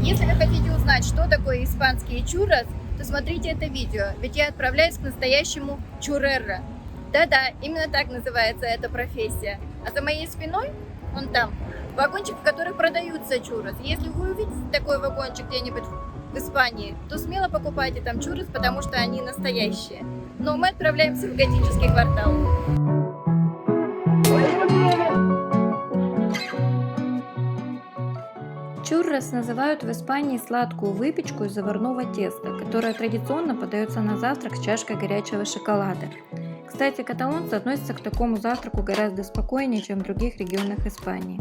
Если вы хотите узнать, что такое испанские churros, то смотрите это видео, ведь я отправляюсь к настоящему churrero. Да-да, именно так называется эта профессия. А за моей спиной, вон там, вагончик, в которых продаются churros. Если вы увидите такой вагончик где-нибудь в Испании, то смело покупайте там churros, потому что они настоящие. Но мы отправляемся в готический квартал. Чуррос называют в Испании сладкую выпечку из заварного теста, которая традиционно подается на завтрак с чашкой горячего шоколада. Кстати, каталонцы относятся к такому завтраку гораздо спокойнее, чем в других регионах Испании.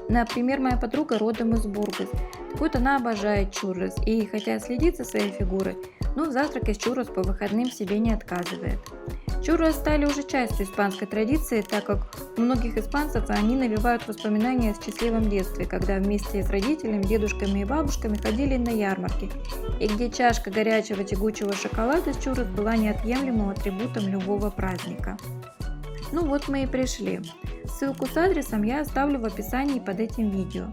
Например, моя подруга родом из Бургас. Так вот, она обожает чуррос и, хотя следит за своей фигурой, но в завтрак из чуррос по выходным себе не отказывает. Чуррос стали уже частью испанской традиции, так как у многих испанцев они навевают воспоминания о счастливом детстве, когда вместе с родителями, дедушками и бабушками ходили на ярмарки, и где чашка горячего тягучего шоколада с чуррос была неотъемлемым атрибутом любого праздника. Ну вот мы и пришли. Ссылку с адресом я оставлю в описании под этим видео.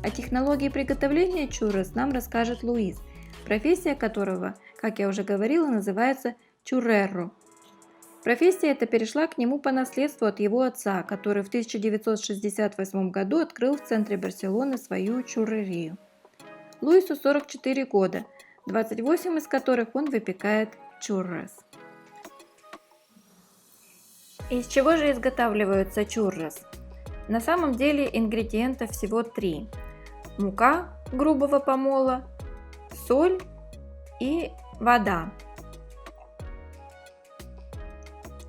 О технологии приготовления чуррос нам расскажет Луис, профессия которого, как я уже говорила, называется churrero. Профессия эта перешла к нему по наследству от его отца, который в 1968 году открыл в центре Барселоны свою чуррерию. Луису 44 года, 28 из которых он выпекает churros. Из чего же изготавливаются churros? На самом деле ингредиентов всего 3. Мука грубого помола, соль и вода.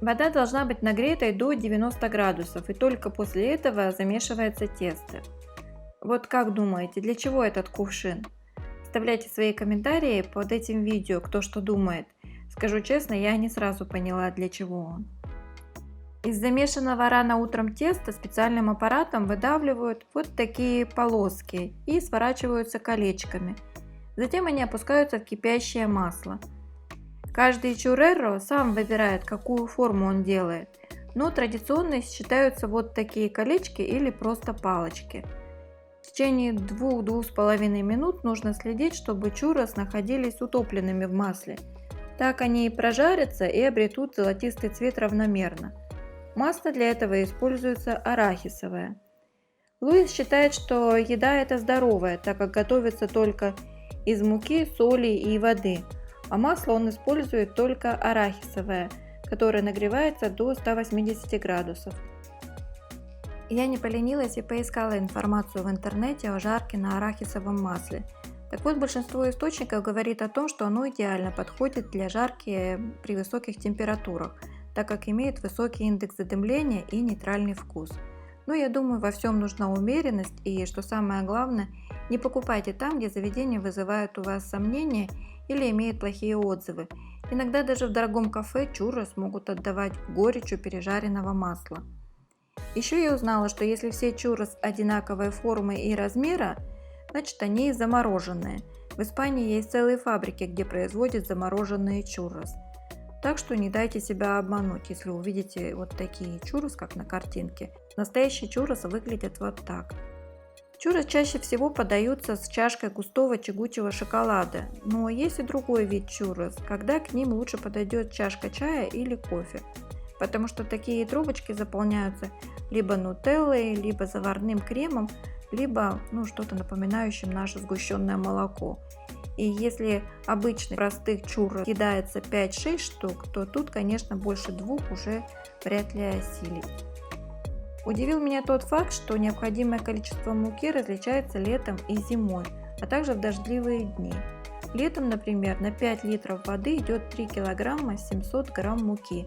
Вода должна быть нагретой до 90 градусов, и только после этого замешивается тесто. Вот как думаете, для чего этот кувшин? Оставляйте свои комментарии под этим видео, кто что думает. Скажу честно, я не сразу поняла, для чего он. Из замешанного рано утром теста специальным аппаратом выдавливают вот такие полоски и сворачиваются колечками. Затем они опускаются в кипящее масло. Каждый churrero сам выбирает, какую форму он делает, но традиционно считаются вот такие колечки или просто палочки. В течение 2-2,5 минут нужно следить, чтобы churros находились утопленными в масле. Так они и прожарятся и обретут золотистый цвет равномерно. Масло для этого используется арахисовое. Луис считает, что еда эта здоровая, так как готовится только из муки, соли и воды. А масло он использует только арахисовое, которое нагревается до 180 градусов. Я не поленилась и поискала информацию в интернете о жарке на арахисовом масле. Так вот, большинство источников говорит о том, что оно идеально подходит для жарки при высоких температурах, так как имеет высокий индекс задымления и нейтральный вкус. Но я думаю, во всем нужна умеренность и, что самое главное, не покупайте там, где заведение вызывает у вас сомнения или имеет плохие отзывы. Иногда даже в дорогом кафе churros могут отдавать горечью пережаренного масла. Еще я узнала, что если все churros одинаковой формы и размера, значит они замороженные. В Испании есть целые фабрики, где производят замороженные churros. Так что не дайте себя обмануть, если увидите вот такие churros, как на картинке. Настоящие churros выглядят вот так. Churros чаще всего подаются с чашкой густого тягучего шоколада, но есть и другой вид churros, когда к ним лучше подойдет чашка чая или кофе, потому что такие трубочки заполняются либо нутеллой, либо заварным кремом, либо что-то напоминающим наше сгущенное молоко. И если обычных простых churros кидается 5-6 штук, то тут, конечно, больше 2 уже вряд ли осилить. Удивил меня тот факт, что необходимое количество муки различается летом и зимой, а также в дождливые дни. Летом, например, на 5 литров воды идет 3 килограмма 700 грамм муки,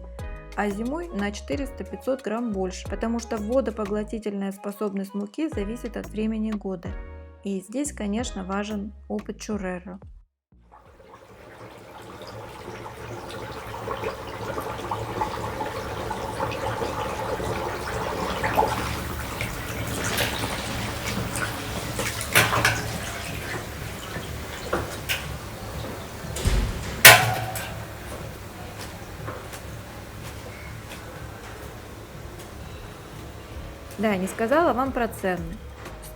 а зимой на 400-500 грамм больше, потому что водопоглотительная способность муки зависит от времени года. И здесь, конечно, важен опыт churrero. Да, не сказала вам про цены.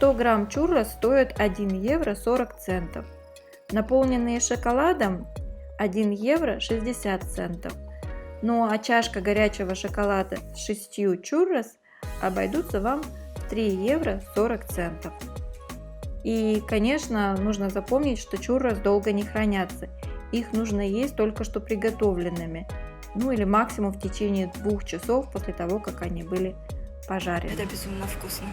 100 грамм чуррос стоит 1 евро 40 центов. Наполненные шоколадом 1 евро 60 центов. Ну а чашка горячего шоколада с 6 чуррос обойдутся вам в 3 евро 40 центов. И, конечно, нужно запомнить, что чуррос долго не хранятся. Их нужно есть только что приготовленными. Ну или максимум в течение 2 часов после того, как они были пожарены. Это безумно вкусно.